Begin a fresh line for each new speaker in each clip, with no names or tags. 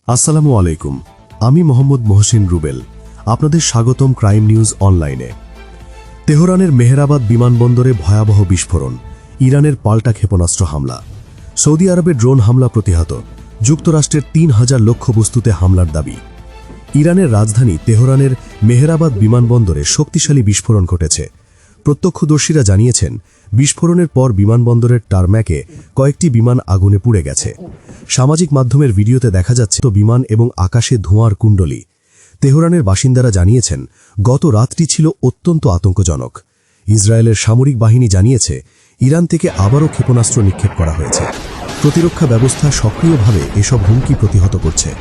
আসসালামু আলাইকুম। আমি মোহাম্মদ মহসিন রুবেল, আপনাদের স্বাগতম ক্রাইম নিউজ অনলাইনে। তেহরানের মেহরাবাদ বিমানবন্দরে ভয়াবহ বিস্ফোরণ, ইরানের পাল্টা ক্ষেপণাস্ত্র হামলা, সৌদি আরবে ড্রোন হামলা প্রতিহত, যুক্তরাষ্ট্রের ৩,০০০ লক্ষ্যবস্তুতে হামলার দাবি। ইরানের রাজধানী তেহরানের মেহরাবাদ বিমানবন্দরে শক্তিশালী বিস্ফোরণ ঘটেছে। প্রত্যক্ষদর্শীরা জানিয়েছেন, বিস্ফোরণের পর বিমানবন্দরের টারম্যাকে কয়েকটি বিমান আগুনে পুড়ে গেছে। সামাজিক মাধ্যমের ভিডিওতে দেখা যাচ্ছে বিমান এবং আকাশে ধোঁয়ার কুণ্ডলী। তেহরানের বাসিন্দারা জানিয়েছেন, গত রাতটি ছিল অত্যন্ত আতঙ্কজনক। ইসরায়েলের সামরিক বাহিনী জানিয়েছে, ইরান থেকে আবারও ক্ষেপণাস্ত্র নিক্ষেপ করা হয়েছে। প্রতিরক্ষা ব্যবস্থা সক্রিয়ভাবে এসব হুমকি প্রতিহত করছে।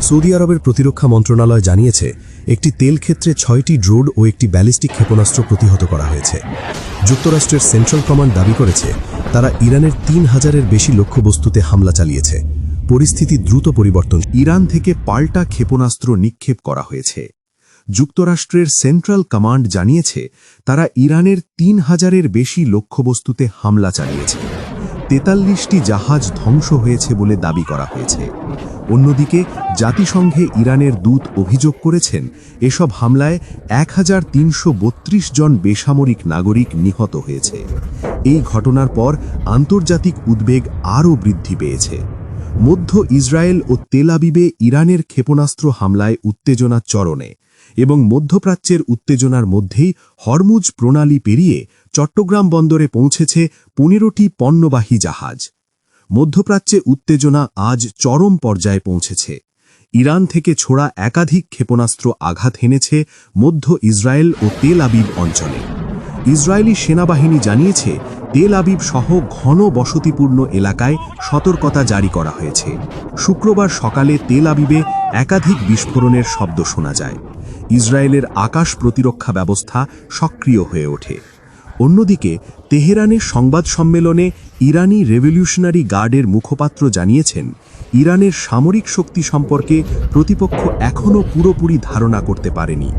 সৌদি আরবের প্রতিরক্ষা মন্ত্রণালয় জানিয়েছে, একটি তেল ক্ষেত্রে ৬টি ড্রোন ও একটি ব্যালিস্টিক ক্ষেপণাস্ত্র প্রতিহত করা হয়েছে। যুক্তরাষ্ট্রের সেন্ট্রাল কমান্ড দাবি করেছে, তারা ইরানের ৩,০০০-এর বেশি লক্ষ্যবস্তুতে হামলা চালিয়েছে। পরিস্থিতি দ্রুত পরিবর্তন।
ইরান থেকে পাল্টা ক্ষেপণাস্ত্র নিক্ষেপ করা হয়েছে। যুক্তরাষ্ট্রের সেন্ট্রাল কমান্ড জানিয়েছে, তারা ইরানের ৩,০০০-এর বেশি লক্ষ্যবস্তুতে হামলা চালিয়েছে। ৪৩টি জাহাজ ধ্বংস হয়েছে বলে দাবি করা হয়েছে। অন্যদিকে জাতিসংঘে ইরানের দূত অভিযোগ করেছেন, এসব হামলায় ১,৩৩২ জন বেসামরিক নাগরিক নিহত হয়েছে। এই ঘটনার পর আন্তর্জাতিক উদ্বেগ আরও বৃদ্ধি পেয়েছে। মধ্য ইসরায়েল ও তেল আবিবে ইরানের ক্ষেপণাস্ত্র হামলায় উত্তেজনা চরমে এবং মধ্যপ্রাচ্যের উত্তেজনার মধ্যেই হরমুজ প্রণালী পেরিয়ে চট্টগ্রাম বন্দরে পৌঁছেছে ১৫টি পণ্যবাহী জাহাজ। মধ্যপ্রাচ্যে উত্তেজনা আজ চরম পর্যায়ে পৌঁছেছে। ইরান থেকে ছোড়া একাধিক ক্ষেপণাস্ত্র আঘাত হেনেছে মধ্য ইসরায়েল ও তেল আবিব অঞ্চলে। ইসরায়েলি সেনাবাহিনী জানিয়েছে, তেল আবিব সহ ঘন বসতিপূর্ণ এলাকায় সতর্কতা জারি করা হয়েছে। শুক্রবার সকালে তেল আবিবে একাধিক বিস্ফোরণের শব্দ শোনা যায়। ইসরায়েলের আকাশ প্রতিরক্ষা ব্যবস্থা সক্রিয় হয়ে ওঠে। অন্যদিকে তেহরানের সংবাদ সম্মেলনে ইরানি রেভলিউশনারি গার্ডের মুখপাত্র জানিয়েছেন, ইরানের সামরিক শক্তি সম্পর্কে প্রতিপক্ষ এখনও পুরোপুরি ধারণা করতে পারেনি।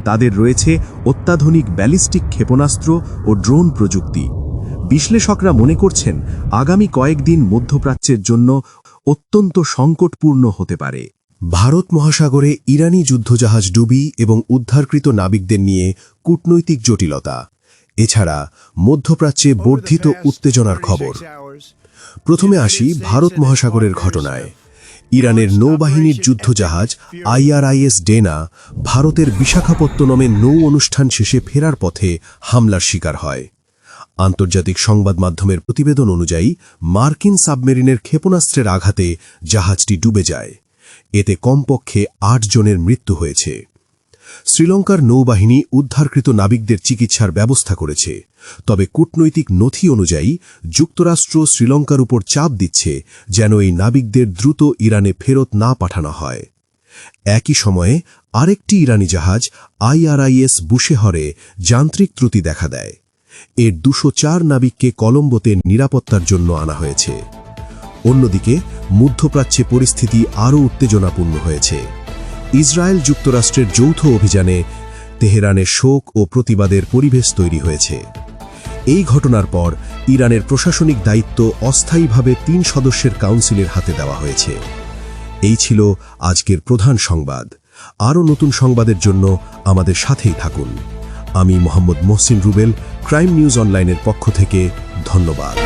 তাদের রয়েছে অত্যাধুনিক ব্যালিস্টিক ক্ষেপণাস্ত্র ও ড্রোন প্রযুক্তি। বিশ্লেষকরা মনে করছেন, আগামী কয়েকদিন মধ্যপ্রাচ্যের জন্য অত্যন্ত সংকটপূর্ণ হতে পারে।
ভারত মহাসাগরে ইরানি যুদ্ধজাহাজ ডুবি এবং উদ্ধারকৃত নাবিকদের নিয়ে কূটনৈতিক জটিলতা। এছাড়া মধ্যপ্রাচ্যে বর্ধিত উত্তেজনার খবর। প্রথমে আসি ভারত মহাসাগরের ঘটনায়। ইরানের নৌবাহিনীর যুদ্ধজাহাজ IRIS ডেনা ভারতের বিশাখাপত্তনমে নৌ অনুষ্ঠান শেষে ফেরার পথে হামলার শিকার হয়। আন্তর্জাতিক সংবাদ মাধ্যমের প্রতিবেদন অনুযায়ী মার্কিন সাবমেরিনের ক্ষেপণাস্ত্রের আঘাতে জাহাজটি ডুবে যায়। এতে কমপক্ষে ৮ জনের মৃত্যু হয়েছে। শ্রীলঙ্কার নৌবাহিনী উদ্ধারকৃত নাবিকদের চিকিৎসার ব্যবস্থা করেছে। তবে কূটনৈতিক নথি অনুযায়ী যুক্তরাষ্ট্র শ্রীলঙ্কার উপর চাপ দিচ্ছে, যেন এই নাবিকদের দ্রুত ইরানে ফেরত না পাঠানো হয়। একই সময়ে আরেকটি ইরানি জাহাজ IRIS বুশেহরে যান্ত্রিক ত্রুটি দেখা দেয়। এর ২০৪ নাবিককে কলম্বোতে নিরাপত্তার জন্য আনা হয়েছে। অন্যদিকে মধ্যপ্রাচ্যে পরিস্থিতি আরও উত্তেজনাপূর্ণ হয়েছে। ইসরায়েল যুক্তরাষ্ট্রের যৌথ অভিযানে তেহরানে শোক ও প্রতিবাদের পরিবেশ তৈরি হয়েছে। এই ঘটনার পর ইরানের প্রশাসনিক দায়িত্ব অস্থায়ীভাবে ৩ সদস্যের কাউন্সিলের হাতে দেওয়া হয়েছে। এই ছিল আজকের প্রধান সংবাদ। আরও নতুন সংবাদের জন্য আমাদের সাথেই থাকুন। আমি মোহাম্মদ মহসিন রুবেল, ক্রাইম নিউজ অনলাইনের পক্ষ থেকে ধন্যবাদ।